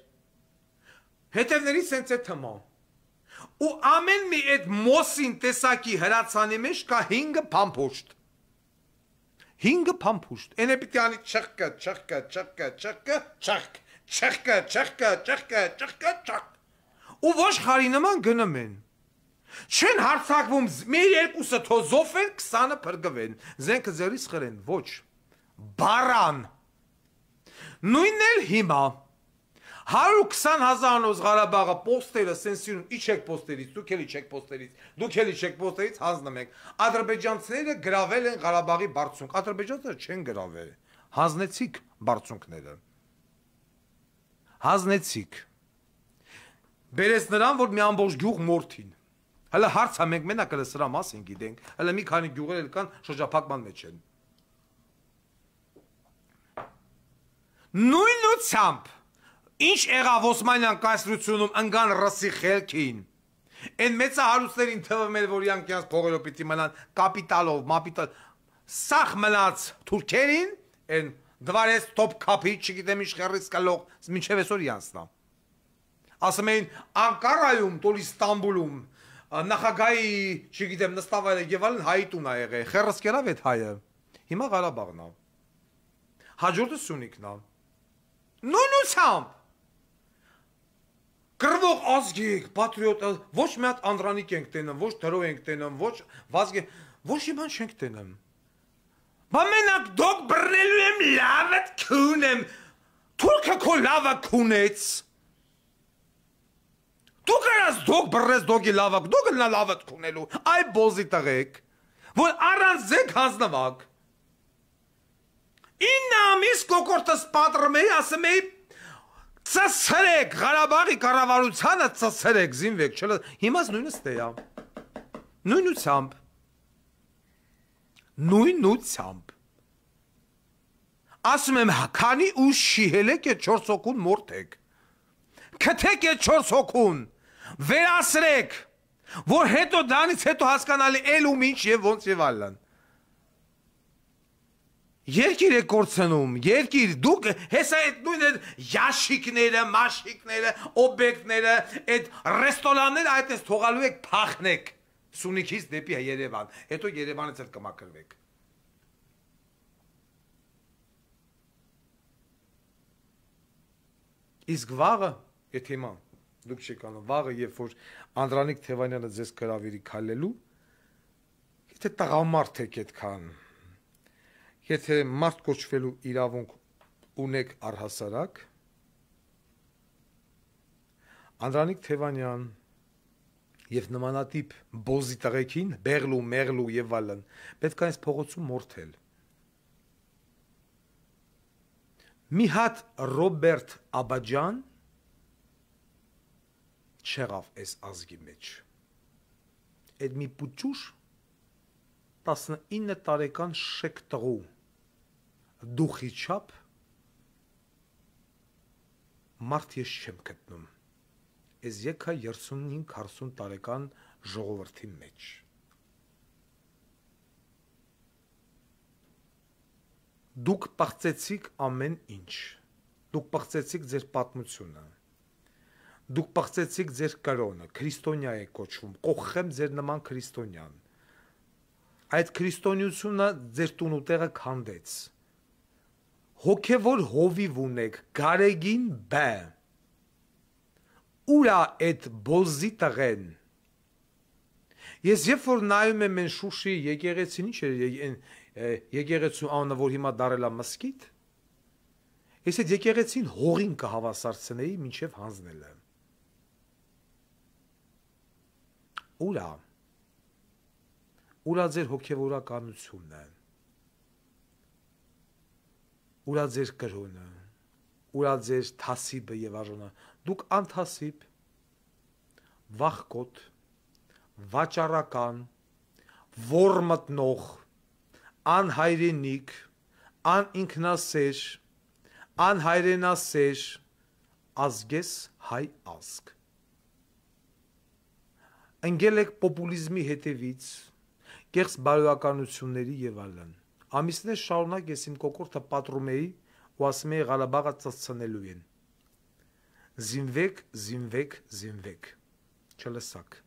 հետևների սենց է թմա։ Ու ամեն մի այդ մոսին տեսակի հրացանի մեջ կա 5 փամփուշտ։ 5 փամփուշտ։ Էն է պիտի անի չղկը, չղկը, չղկը, չղկը, չղկ, չղկը, չղկը, չղկը, չղկը, չղկ։ Ու ոչխարի նման գնում են։ Չեն հարցակվում, մի երկուսը թոզով են, 20-ը փրկվեն, զենքը ձեռից խրեն, ոչ։ Բարան, նույնն էլ հիմա, 120,000 Ղարաբաղը պոստերը սենսիրում, իչեք պոստերից, դուք էլ իչեք պոստերից, դուք էլ իչեք պոստերից հանձնում եք, ադրբեջանցիները գրավել են Ղարաբաղի բարձունք, ադրբեջանցիները չեն գրավել, հանձնեցիք բարձունքները, հանձնեցիք, բերեց նրան, որ մի ամբողջ գյուղ մորթին, հələ հարց մենք մենակ հələ սրա մասին գիտենք, հələ մի քանի գյուղեր էլ կան շրջափակման մեջ են։ Նույնությամբ, ինչ եղավ Օսմանյան կայսրությունում ընկան ռսի խելքին, են մեծահարուստներին թվում էր, որ յանք յանց փողերով պիտի մնան կապիտալով, մապիտալ, սախ մնաց թուրքերին, են դվարես տոպ կապի, չգիտեմ ինչ խերից կլող, մինչև այսօր յանցնա։ Ասում էին Անկարայում, տոլ Իստանբուլում, նախագահի, չգիտեմ, նստավայրը եւ այլն հայի տուն ա եղել, խերս կերավ այդ հայը։ Հիմա Ղարաբաղն ա։ Հաջորդը Սյունիքն ա։ Նույնությամբ կռվող ազգիկ, պատրիոտ, ոչ մի հատ Անդրանիկ ենք տենում, ոչ դրով ենք տենում, ոչ վազգե, ոչ իման չենք տենում։ Բա մենակ դոկ բռնելու եմ լավը քունեմ։ Թուրքը քո լավը քունեց։ Դու կարաս դոկ բռնես դոգի լավը, դու գնա լավը քունելու։ Այ բոզի տղեկ, որ առանց ձեկ հանձնվակ։ 9 ամիս կոկորտս պատրում էի, ասում էի ծսրեք, Ղարաբաղի կառավարությանը ծսրեք, զինվեք, չլը, հիմաս նույնս տեյա, նույնությամբ, ասում եմ, քանի ուշ շիհելեք է 4 հոգուն մորթեք, կթեք է 4 հոգուն, վերասրեք, որ հետո դանից հետո հասկանալի էլ ում ինչ և ոնց և ալլան, երկիր է կործնում, երկիր, դուք հեսա այդ նույն այդ յաշիկները, մաշիկները, օբյեկտները, այդ ռեստորանները այդ ես թողալու եք փախնեք Սյունիքից դեպի Երևան, հետո Երևանից էլ կմաքրվեք։ Իսկ վաղը, եթե հիմա դուք չեք անում, վաղը երբ որ Անդրանիկ Թևանյանը ձեզ կրավիրի քալելու, եթե տղամարդ եք այդքան, եթե մարդ կոչվելու իրավունք ունեք առհասարակ, Անդրանիկ Թևանյան և նմանատիպ բոզի տղեկին, բեղլու, մեղլու և այլն, պետք է այս փողոցում մորթել։ Մի հատ Ռոբերտ Աբաջան չեղավ այս ազգի մեջ։ Այդ մի պուճուշ 19 տարեկան շեք տղու դուխի չափ մարդ ես չեմ գտնում այս եկա 35-40 տարեկան ժողովրդի մեջ։ Դուք պղծեցիք ամեն ինչ, դուք պղծեցիք ձեր պատմությունը, դուք պղծեցիք ձեր կրոնը, քրիստոնյա է կոչվում, կողխեմ ձեր նման քրիստոնյան, այդ քրիստոնյությունը ձեր տունուտեղը քանդեց, հոգևոր հովիվ ունեք, գարեգին բե, ուրա այդ բոզի տղեն, ես երբ որ նայում եմ են Շուշի եկեղեցին, ինչ էր եկեղեցու անունը, որ հիմա դարել է մզկիթ, ես այդ եկեղեցին հողին կհավասարցնեի մինչև հանձնելը։ Ուրա ձեր հոգևորականությունը, ուրա ձեր կրոնը, ուրա ձեր թասիբը և արժանը, դուք անթասիբ, վախկոտ, վաճառական, որ մտնող, անհայրենիք, անինքնասեր, անհայրենասեր, ազգես հայ ազգ։ Ընկել եք պոպուլիզմի հետևից, կեղծ բարոյականությունների և այլն։ Ամիսներ շարունակ ես իմ կոկորդը պատրում էի ու ասում էի Ղարաբաղը ծծցնելու են։ Զինվեք, զինվեք, զինվեք, չլսակ։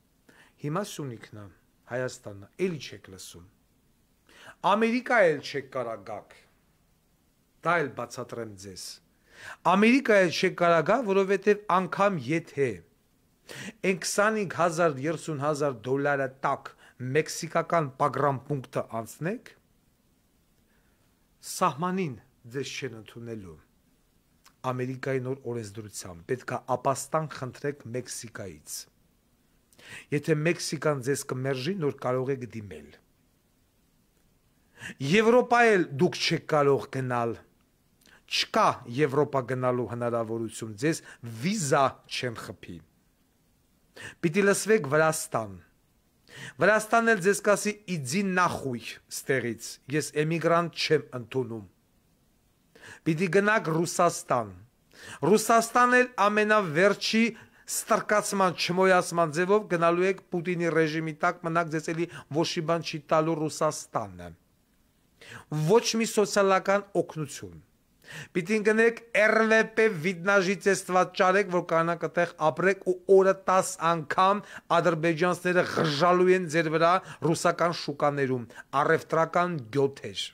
Հիմա Սյունիքն է, Հայաստանն է, էլի չեք լսում։ Ամերիկա էլ չեք կարա գաք, դա էլ բացատրեմ ձեզ։ Ամերիկա էլ չեք կարա գա, որովհետև անգամ եթե են 25,000-30,000 դոլարը տակ մեքսիկական պագրամ պունկտը անցնեք, սահմանին ձեզ չեն ընդունելու։ Ամերիկայի նոր օրենսդրությամբ պետք է ապաստան խնդրեք Մեքսիկայից։ Եթե Մեքսիկան ձեզ կմերժի, նոր կարող եք դիմել։ Եվրոպա էլ դուք չեք կարող գնալ, չկա Եվրոպա գնալու հնարավորություն, ձեզ վիզա չեն խփի։ Պիտի լսվեք Վրաստան։ Վրաստան էլ ձեզ կասի իձի նախույ ստեղից, ես էմիգրանտ չեմ ընդունում։ Պիտի գնաք Ռուսաստան։ Ռուսաստան էլ ամենավերջի ստրկացման, չմոյացման ձևով գնալու եք Պուտինի ռեժիմի տակ, մնաք ձեզ էլի ոչի բան չի տալու Ռուսաստանը։ Ոչ մի սոցիալական օգնություն։ Պիտի գնեք RVP վիտնաժի ծեստված ճարեք, որ կանանք այդտեղ ապրեք ու օրը 10 անգամ ադրբեջանցիները ղժալու են ձեր վրա ռուսական շուկաներում, առևտրական գյոթեր։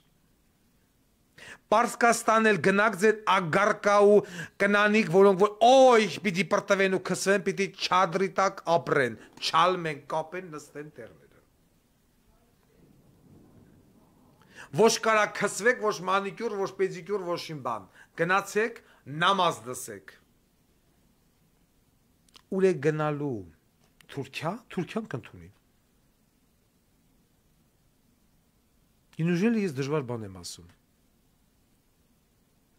Պարսկաստան էլ գնաք ձեր ագարկա ու կնանիք, որոնք որ օյ պիտի պրտվեն ու քսվեն, պիտի չադրի տակ ապրեն, չալմեն, կապեն, նստեն տեղները։ Ոչ կարա քսվեք, ոչ մանիկյուր, ոչ պեդիկյուր, ոչ ին բան։ Գնացեք, նամազ դսեք։ Ուր է գնալու։ Թուրքիա, Թուրքիան կընդունի։ Ինուժելի ես դժվար բան եմ ասում։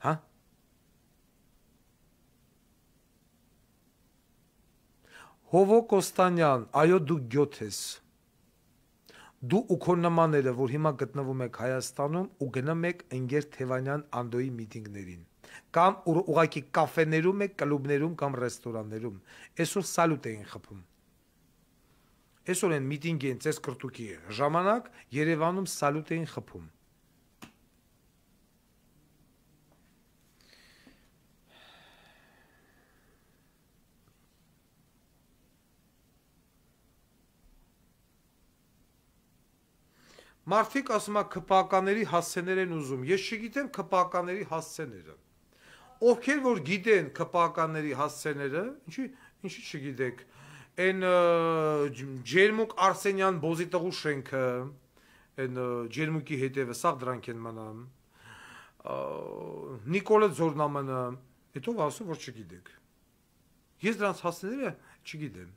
Հա։ Հովո Կոստանյան, այո դու գյոթ ես։ Դու ու քո նմանները, որ հիմա գտնվում եք Հայաստանում ու գնում եք Ընկեր Թևանյան Անդոյի միտինգներին, կամ ուղղակի կաֆեներում եք, կլուբներում կամ ռեստորաններում, այսօր սալյուտ էին խփում։ Այսօր են միտինգի են ցես կրտուկի ժամանակ Երևանում սալյուտ էին խփում։ Մարդիկ ասում են ԿՊԱ-կաների հասցեներ են ուզում։ Ես չգիտեմ ԿՊԱ-կաների հասցեները։ Ովքեր որ գիտեն ԿՊԱ-կաների հասցեները, ինչի չգիտեք, այն Ջերմուկ Արսենյան Բոզիտղու շենքը, այն Ջերմուկի հետևը, սաղ դրանք են մնամ։ Նիկոլը Ձորնամանը, հետո ասում որ չգիտեք։ Ես դրանց հասցեները չգիտեմ։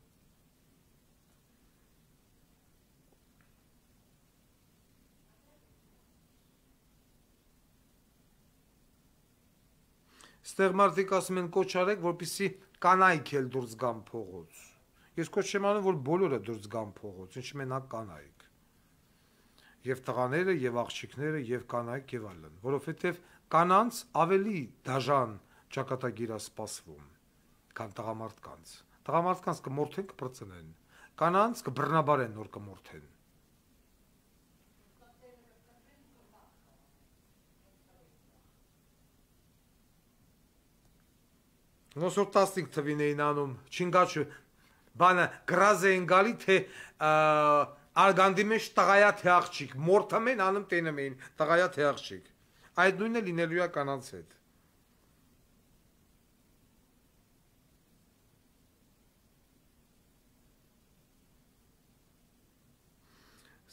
Ստեղ մարդիկ ասում են կոչ արեք, որպեսզի կանայք էլ դուրս գան փողոց։ Ես կոչ չեմ անում, որ բոլորը դուրս գան փողոց, ինչ մենակ կանայք։ Եվ տղաները, եւ աղջիկները, եւ կանայք եւ այլն, որովհետեւ կանանց ավելի դաժան ճակատագիր է սպասվում, քան տղամարդկանց։ Տղամարդկանց կմորթեն կպրծնեն, կանանց կբռնաբարեն նոր կմորթեն։ Ոնց որ 15 թվին էին անում, չինգաչը բանը գրազ էին գալի, թե արգանդի մեջ տղայա թե աղջիկ, մորթամ են անում տենում էին, տղայա թե աղջիկ, այդ նույնը լինելու է կանանց հետ։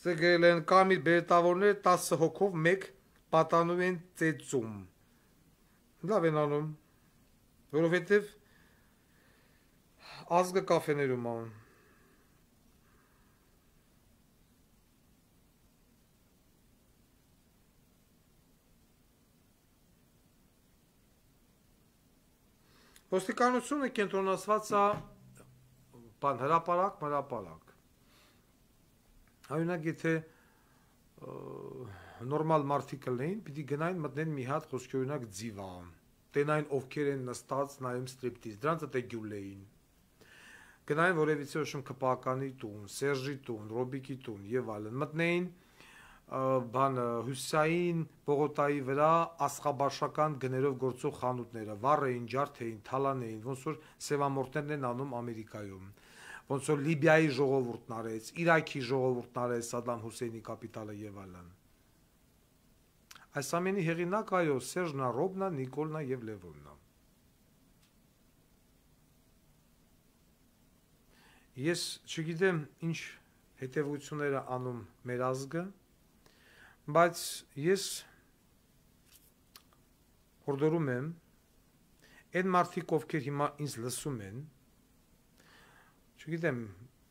Սա գրել են կամիր բերետավորները 10 հոգով մեկ պատանու են ծեծում, լավ են անում, որովհետև ազգը կաֆեներում ան։ Ոստիկանությունը կենտրոնացված է բան հրապարակ։ Օրինակ եթե նորմալ մարդիկ լինեին, պիտի գնային մտնեն մի հատ խոսքի օրինակ ձիվան։ Տենային ովքեր են նստած նայում ստրիպտիզ, դրանց է գյուլեին։ Գնային որևիցե ոչմ ԿՊԱ-կանի տուն, Սերժի տուն, Ռոբիկի տուն եւ այլն։ Մտնեին բան Հյուսային Բողոտայի վրա ասխաբաշական գներով գործող խանութները, վառեին, ջարդեին, թալանեին, ոնց որ սևամորտներն են անում Ամերիկայում։ Ոնց որ Լիբիայի ժողովուրդն արեց, Իրաքի ժողովուրդն արեց Սադամ Հուսեյնի կապիտալը եւ այլն։ Այս ամենի հեղինակ այո Սերժնա, Ռոբնա, Նիկոլնա եւ Լևոննա։ Ես չգիտեմ ինչ հետևություններ է անում մեր ազգը, բայց ես հորդորում եմ այն մարդիկ, ովքեր հիմա ինձ լսում են, չգիտեմ,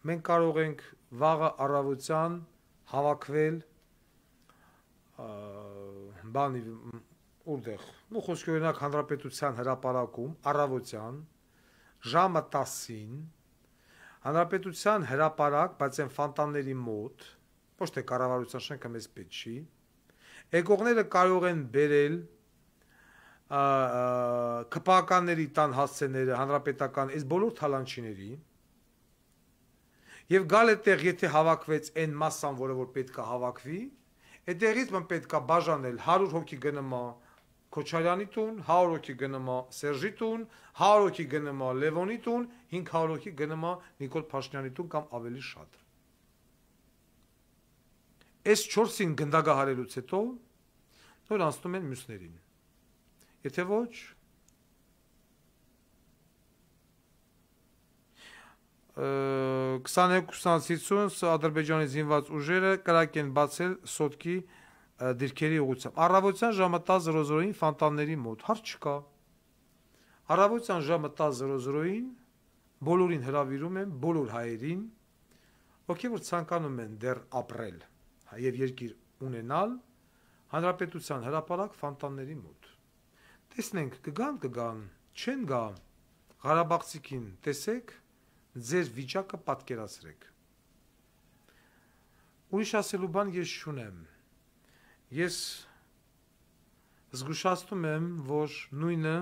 մենք կարող ենք վաղը առավոտյան հավաքվել բանի որտեղ, ու խոսքի օրինակ Հանրապետության հրապարակում առավոտյան ժամը 10-ին Հանրապետության հրապարակ, բայց այն ֆանտանների մոտ, ոչ թե կառավարության շենքը մեզ պետք չի, եկողները կարող են բերել ԿՊԱ-կանների տան հասցեները, հանրապետական, այս բոլոր թալանչիների եւ գալ այդտեղ, եթե հավաքվեց այն մասսան, որը որ պետք է հավաքվի, այդտեղից մեն պետք է բաժանել 100 հոգի գնում է Քոչարյանի տուն, 100 հոգի գնում է Սերժի տուն, 100 հոգի գնում է Լևոնի տուն, 500 հոգի գնում է Նիկոլ Փաշինյանի տուն կամ ավելի շատ։ Այս 4-ին գնդագահարելուց հետո նոր անցնում են մյուսներին։ Եթե ոչ, «22-50 Ադրբեջանի զինված ուժերը կրակ են բացել Սոտկի դիրքերի ուղղությամբ։ Առավոտյան ժամը 10:00-ին Ֆոնտանների մոտ հարց չկա։ Առավոտյան ժամը 10:00-ին բոլորին հրավիրում եմ, բոլոր հայերին, ովքեր որ ցանկանում են դեռ ապրել եւ երկիր ունենալ, հանրապետության հրապարակ Ֆոնտանների մոտ։ Տեսնենք կգան, չեն գա, Ղարաբաղցիքին տեսեք, ձեր վիճակը պատկերացրեք։ Ուրիշ ասելու բան ես չունեմ։ Ես զգուշացնում եմ, որ նույնը,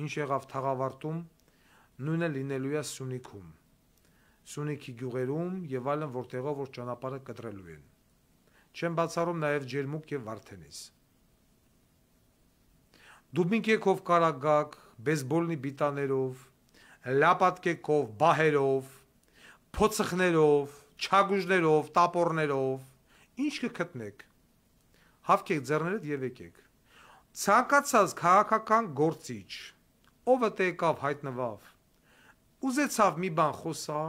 ինչ եղավ Թաղավարտում, նույնը լինելու է Սյունիքում, Սյունիքի գյուղերում եւ այլն, որտեղով որ ճանապարհը կտրելու են։ Չեմ բացառում նաեւ Ջերմուկ եւ Վարդենիս։ Դուբինկեքով կարագակ, բեյսբոլնի բիտաներով, լապատկեքով, բահերով, փոցխներով, չագուժներով, տապորներով, ինչ կգտնեք։ Հավքեք ձեռներդ եւ եկեք։ Ցանկացած քաղաքական գործիչ, ովը թե եկավ հայտնվավ, ուզեցավ մի բան խոսա,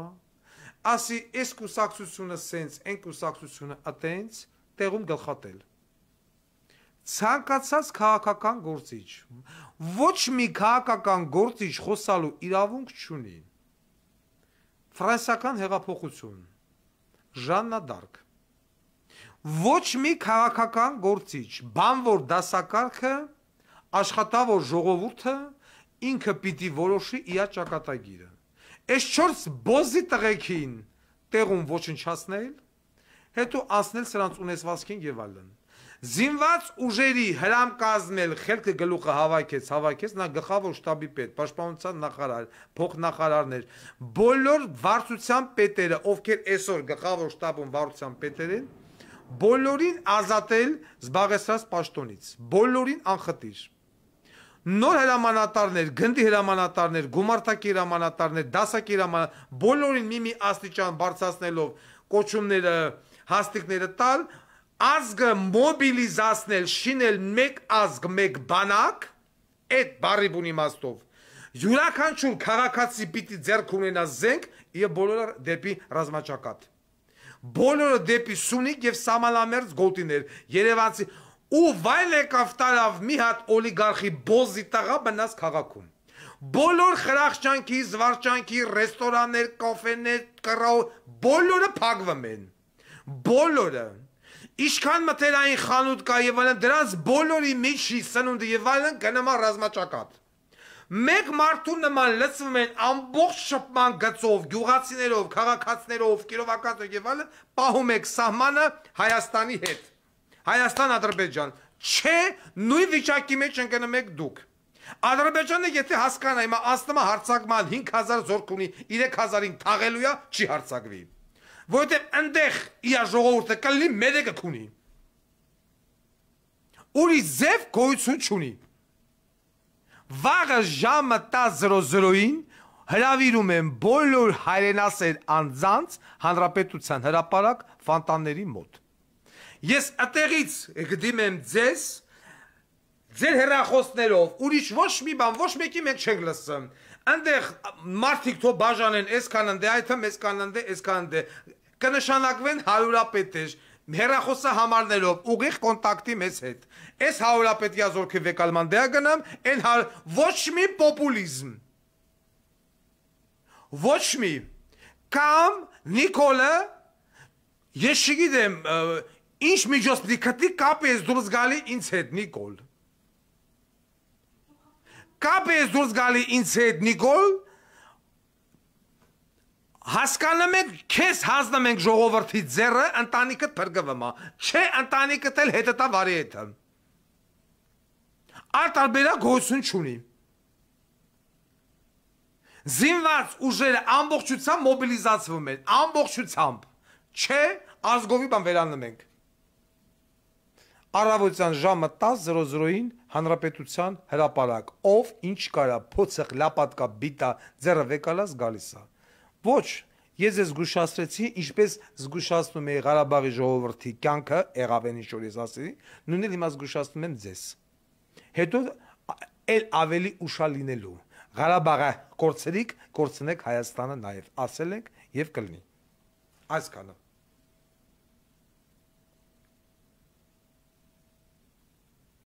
ասի այս կուսակցությունը սենց, այն կուսակցությունը ատենց, տեղում գլխատել։ Ցանկացած քաղաքական գործիչ, ոչ մի քաղաքական գործիչ խոսալու իրավունք չունի։ Ֆրանսիական հեղափոխություն, Ժաննա Դարկ։ Ոչ մի քաղաքական գործիչ, բանվոր դասակարգը, աշխատավոր ժողովուրդը ինքը պիտի որոշի իր ճակատագիրը։ Այս 4 բոզի տղեկին տեղում ոչնչացնել, հետո անցնել սրանց ունեցվածքին եւ այլն։ Զինված ուժերի հրամ կազմել, խելքը գլուխը հավաքեց, նա գլխավոր շտաբի պետ, պաշտպանության նախարար, փոխնախարարներ, բոլոր վարչության պետերը, ովքեր այսօր գլխավոր շտաբում վարչության պետեր են, բոլորին ազատել զբաղեցրած պաշտոնից, բոլորին անխտիր։ Նոր հրամանատարներ, գնդի հրամանատարներ, գումարտակի հրամանատարներ, դասակի հրամանատարներ, բոլորին մի աստիճան բարձրացնելով կոչումները, հաստիկները տալ, ազգը մոբիլիզացնել, շինել մեկ ազգ, մեկ բանակ, այդ բառի բուն իմաստով, յուրաքանչյուր քաղաքացի պիտի ձեռք ունենա զենք եւ բոլորը դեպի ռազմաճակատ։ Բոլորը դեպի Սյունիք եւ սահմանամերձ գոտիներ, Երևանցի ու վայլ եկավ տարավ մի հատ օլիգարխի բոզի տղա բնաց քաղաքում։ Բոլոր խրախճանքի, զվարճանքի, ռեստորաններ, կաֆեներ, կռավ, բոլորը փակվում են։ Բոլորը։ Ինչքան մթերային խանութ կա եւ այլն, դրանց բոլորի միջի սնունդը եւ այլն գնում է ռազմաճակատ։ Մեկ մարդու նման լծվում են ամբողջ շփման գծով, գյուղացիներով, քաղաքացիներով, կիրովականով եւ այլն, պահում եք սահմանը Հայաստանի հետ։ Հայաստան-Ադրբեջան, չէ, նույն վիճակի մեջ ընկնում եք դուք։ Ադրբեջանը եթե հասկանա, հիմա ասնում է հարձակման 5000 զորք ունի, 3000-ին թաղելու է, չի հարձակվի։ Որովհետև այնտեղ իր ժողովուրդը կլինի մերեկը քունի։ Ուրիշ ձև գոյություն չունի։ Վաղը ժամը 10:00-ին հրավիրում եմ բոլոր հայրենասեր անձանց հանրապետության հրապարակ Ֆոնտանների մոտ։ Ես այդտեղից կդիմեմ ձեզ, ձեր հեռախոսներով, ուրիշ ոչ մի բան, ոչ մեկի մենք չենք լսում։ Այնտեղ մարդիկ թող բաժանեն, այսքան ընդ է, այդը այսքան ընդ է, այսքան ընդ է, կնշանակվեն հարյուրապետեր, հեռախոսը համարներով, ուղիղ կոնտակտի մեզ հետ։ Այս հարյուրապետի ազորքի վեկալման դեա գնամ, այն ոչ մի պոպուլիզմ, ոչ մի, կամ Նիկոլը, ես չգիտեմ, ինչ միջոց պիտի գտնի կապ ես դուրս գալի ինձ հետ, Նիկոլ։ Կապ ես դուրս գալի ինձ հետ, Նիկոլ, հասկանում ենք, քեզ հանձնում ենք ժողովրդի ձեռը, ընտանիքդ փրկվում է, չէ ընտանիքդ էլ հետը տա վարի հետը։ Արտարբերակ գոյություն չունի։ Զինված ուժերը ամբողջությամբ մոբիլիզացվում են, ամբողջությամբ, չէ ազգովի բան վերանում ենք։ Առավոտյան ժամը 10:00-ին հանրապետության հրապարակ, ով ինչ կարա, փոցխ, լապատկա, բիտա, ձեռը վեկալած գալիս է։ Ոչ, ես ես զգուշացրեցի, ինչպես զգուշացնում էի Ղարաբաղի ժողովրդի կյանքը, եղավ են ինչ որ ես ասի, նույնիսկ հիմա զգուշացնում եմ ձեզ։ Հետո էլ ավելի ուշալ լինելու։ Ղարաբաղը կորցրիք, կորցնեք Հայաստանը նաև, ասել ենք եւ կլինի։ Այսքանը։